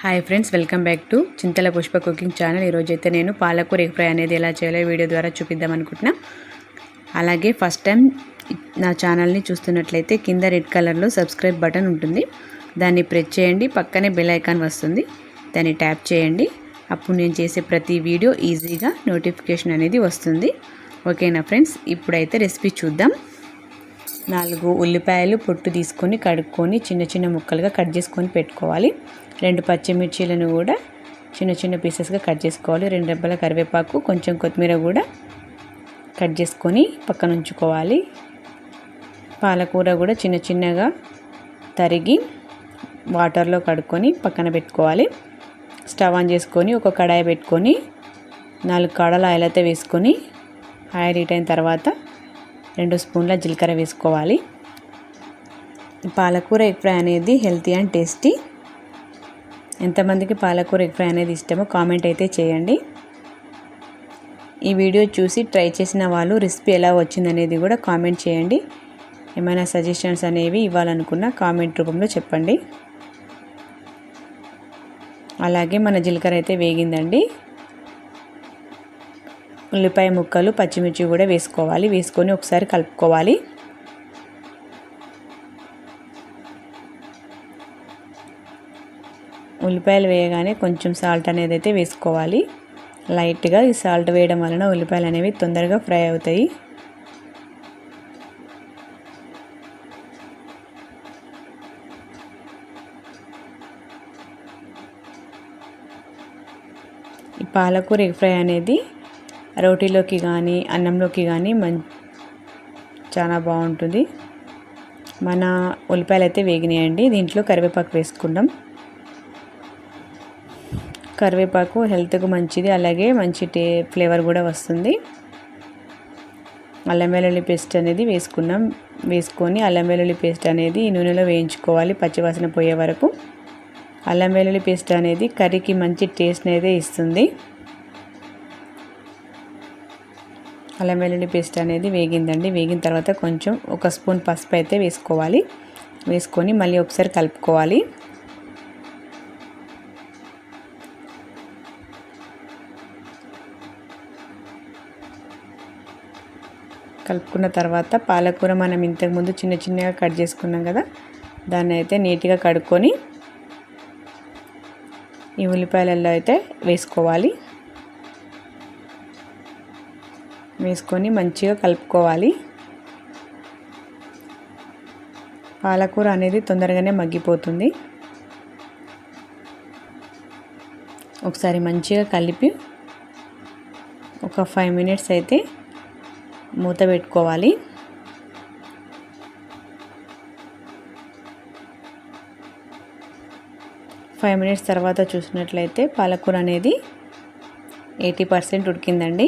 Hi friends, welcome back to Chintala Pushpa cooking channel. ఈరోజైతే నేను పాలకూర ఎగ్ ఫ్రై అనేది ఎలా చేయాలో వీడియో ద్వారా చూపిద్దాం అనుకుంటున్నా. అలాగే ఫస్ట్ టైం నా ఛానల్ని చూస్తున్నట్లయితే కింద రెడ్ కలర్లో సబ్స్క్రైబ్ బటన్ ఉంటుంది, దాన్ని ప్రెస్ చేయండి. పక్కనే బెల్ ఐకాన్ వస్తుంది, దాన్ని ట్యాప్ చేయండి. అప్పుడు నేను చేసే ప్రతి వీడియో ఈజీగా నోటిఫికేషన్ అనేది వస్తుంది. ఓకేనా ఫ్రెండ్స్, ఇప్పుడైతే రెసిపీ చూద్దాం. 4 ఉల్లిపాయలు పొట్టు తీసుకొని కడుక్కొని చిన్న చిన్న ముక్కలుగా కట్ చేసుకొని పెట్టుకోవాలి. 2 పచ్చిమిర్చీలను కూడా చిన్న చిన్న పీసెస్గా కట్ చేసుకోవాలి. 2 రెబ్బల కరివేపాకు, కొంచెం కొత్తిమీర కూడా కట్ చేసుకొని పక్కన ఉంచుకోవాలి. పాలకూర కూడా చిన్న చిన్నగా తరిగి వాటర్లో కడుక్కొని పక్కన పెట్టుకోవాలి. స్టవ్ ఆన్ చేసుకొని ఒక కడాయి పెట్టుకొని 4 కడాల ఆయిల్ అయితే వేసుకొని ఆయిల్ హీట్ అయిన తర్వాత 2 స్పూన్ల జీలకర్ర వేసుకోవాలి. పాలకూర ఎగ్ ఫ్రై అనేది హెల్తీ అండ్ టేస్టీ. ఎంతమందికి పాలకూర ఎగ్ ఫ్రై అనేది ఇష్టమో కామెంట్ అయితే చేయండి. ఈ వీడియో చూసి ట్రై చేసిన వాళ్ళు రెసిపీ ఎలా వచ్చిందనేది కూడా కామెంట్ చేయండి. ఏమైనా సజెషన్స్ అనేవి ఇవ్వాలనుకున్నా కామెంట్ రూపంలో చెప్పండి. అలాగే మన జీలకర్ర అయితే వేగిందండి. ఉల్లిపాయ ముక్కలు, పచ్చిమిర్చి కూడా వేసుకోవాలి. వేసుకొని ఒకసారి కలుపుకోవాలి. ఉల్లిపాయలు వేయగానే కొంచెం సాల్ట్ అనేది అయితే వేసుకోవాలి లైట్గా. ఈ సాల్ట్ వేయడం వలన ఉల్లిపాయలు అనేవి తొందరగా ఫ్రై అవుతాయి. ఈ పాలకూర ఎగ్ ఫ్రై అనేది రోటీలోకి కానీ అన్నంలోకి కానీ చాలా బాగుంటుంది. మన ఉల్లిపాయలు అయితే వేగినాయండి. దీంట్లో కరివేపాకు వేసుకుందాం. కరివేపాకు హెల్త్కు మంచిది, అలాగే మంచి ఫ్లేవర్ కూడా వస్తుంది. అల్లం వెల్లుల్లి పేస్ట్ అనేది వేసుకున్నాం. వేసుకొని అల్లం వెల్లుల్లి పేస్ట్ అనేది ఈ నూనెలో వేయించుకోవాలి పచ్చివాసన పోయే వరకు. అల్లం వెల్లుల్లి పేస్ట్ అనేది కర్రీకి మంచి టేస్ట్ అనేది ఇస్తుంది. అల్లం వెల్లుల్లి పేస్ట్ అనేది వేగిందండి. వేగిన తర్వాత కొంచెం 1 స్పూన్ పసుపు అయితే వేసుకోవాలి. వేసుకొని మళ్ళీ ఒకసారి కలుపుకోవాలి. కలుపుకున్న తర్వాత పాలకూర మనం ఇంతకుముందు చిన్న చిన్నగా కట్ చేసుకున్నాం కదా, దాన్ని అయితే నీట్గా కడుక్కొని ఈ ఉల్లిపాయలలో అయితే వేసుకోవాలి. వేసుకొని మంచిగా కలుపుకోవాలి. పాలకూర అనేది తొందరగానే మగ్గిపోతుంది. ఒకసారి మంచిగా కలిపి ఒక 5 మినిట్స్ అయితే మూత పెట్టుకోవాలి. ఫైవ్ మినిట్స్ తర్వాత చూసినట్లయితే పాలకూర అనేది 80% ఉడికిందండి.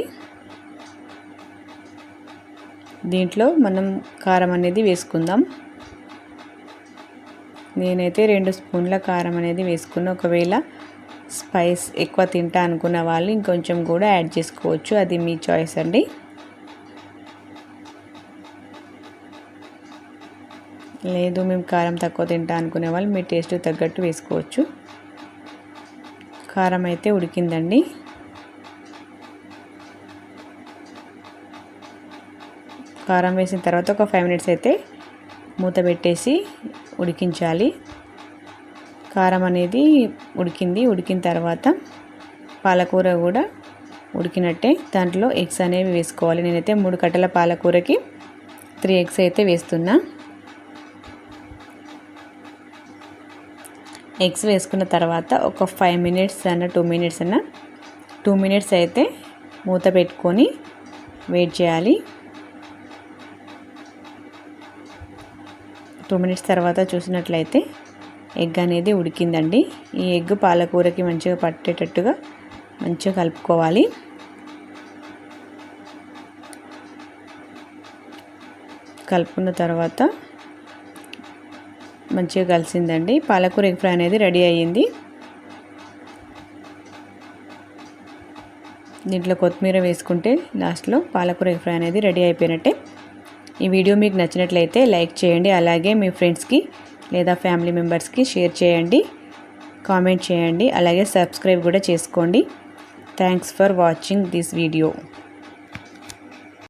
దీంట్లో మనం కారం అనేది వేసుకుందాం. నేనైతే 2 స్పూన్ల కారం అనేది వేసుకున్న. ఒకవేళ స్పైస్ ఎక్కువ తింటా అనుకున్న వాళ్ళు ఇంకొంచెం కూడా యాడ్ చేసుకోవచ్చు, అది మీ చాయిస్ అండి. లేదు మేము కారం తక్కువ తింటా అనుకునే వాళ్ళు మీ టేస్ట్ తగ్గట్టు వేసుకోవచ్చు. కారం అయితే ఉడికిందండి. కారం వేసిన తర్వాత ఒక 5 మినిట్స్ అయితే మూత పెట్టేసి ఉడికించాలి. కారం అనేది ఉడికింది. ఉడికిన తర్వాత పాలకూర కూడా ఉడికినట్టే దాంట్లో ఎగ్స్ అనేవి వేసుకోవాలి. నేనైతే 3 కట్టల పాలకూరకి 3 ఎగ్స్ అయితే వేస్తున్నా. ఎగ్స్ వేసుకున్న తర్వాత ఒక 5 మినిట్స్ అన్న 2 మినిట్స్ అన్న 2 మినిట్స్ అయితే మూత పెట్టుకొని వెయిట్ చేయాలి. 2 మినిట్స్ తర్వాత చూసినట్లయితే ఎగ్ అనేది ఉడికిందండి. ఈ ఎగ్ పాలకూరకి మంచిగా పట్టేటట్టుగా మంచిగా కలుపుకోవాలి. కలుపుకున్న తర్వాత మంచిగా కలిసిందండి. పాలకూర ఎగ్ ఫ్రై అనేది రెడీ అయ్యింది. దీంట్లో కొత్తిమీర వేసుకుంటే లాస్ట్లో పాలకూర ఎగ్ ఫ్రై అనేది రెడీ అయిపోయినట్టే. ఈ వీడియో మీకు నచ్చినట్లయితే లైక్ చేయండి. అలాగే మీ ఫ్రెండ్స్కి లేదా ఫ్యామిలీ మెంబర్స్కి షేర్ చేయండి. కామెంట్ చేయండి. అలాగే సబ్స్క్రైబ్ కూడా చేసుకోండి. Thanks for watching this video.